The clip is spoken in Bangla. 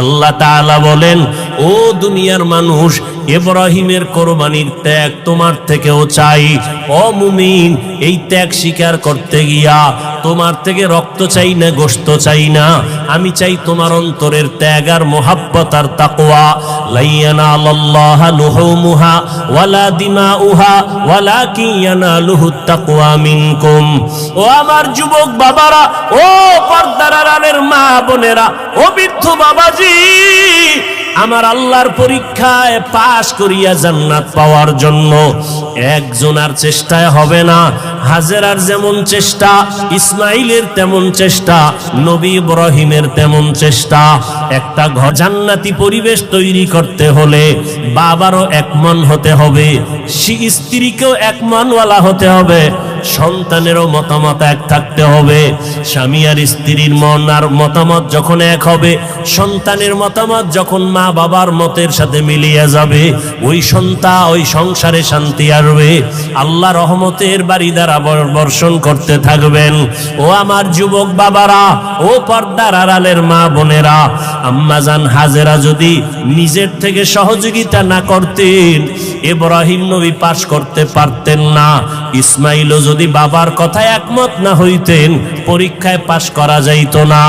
আল্লাহ তাআলা বলেন, ও দুনিয়ার মানুষ, ইব্রাহিমের কোরবানির ত্যাগ তোমার থেকেও চাই। ও মুমিন, এই ত্যাগ স্বীকার করতে গিয়া তোমার থেকে রক্ত চাই না, গোশত চাই না, আমি চাই তোমার অন্তরের ত্যাগ আর মুহাব্বত আর তাকওয়া। লা ইয়ানালাল্লাহা লুহুমুহা ওয়ালা দিমাউহা ওয়ালাকিন ইয়ানালুহুত তাকওয়া মিনকুম। ও আমার যুবক বাবারা, ও পর্দার আড়ালের মা বোনেরা, ও বৃদ্ধ বাবাজি, আমার আল্লাহর পরীক্ষায় পাশ করিয়া জান্নাত পাওয়ার জন্য একজনের চেষ্টায় হবে না। হাজেরার যেমন চেষ্টা, ইসমাইলের তেমন চেষ্টা, নবী ইব্রাহিমের তেমন চেষ্টা। একটা ঘর জান্নাতি পরিবেশ তৈরি করতে হলে বাবারও এক মন হতে হবে, স্ত্রীকেও এক মনওয়ালা হতে হবে, সন্তানেরও মতামত এক থাকতে হবে। স্বামী আর স্ত্রীর মন আর মতামত যখন এক হবে, সন্তানের মতামত যখন মা বাবার মতের সাথে মিলিয়ে যাবে, ওই সন্তান ওই সংসারে শান্তি আসবে, আল্লাহ রহমতের বাড়ি দ্বারা বর্ষণ করতে থাকবেন। ও আমার যুবক বাবারা, ও পর্দার আড়ালের মা বোনেরা, আম্মাজান হাজেরা যদি নিজের থেকে সহযোগিতা না করতেন, ইব্রাহিম নবী পাশ করতে পারতেন না। ইসমাইলও যদি বাবার কথায় একমত না হইতেন, পরীক্ষায় পাশ করা যাইত না।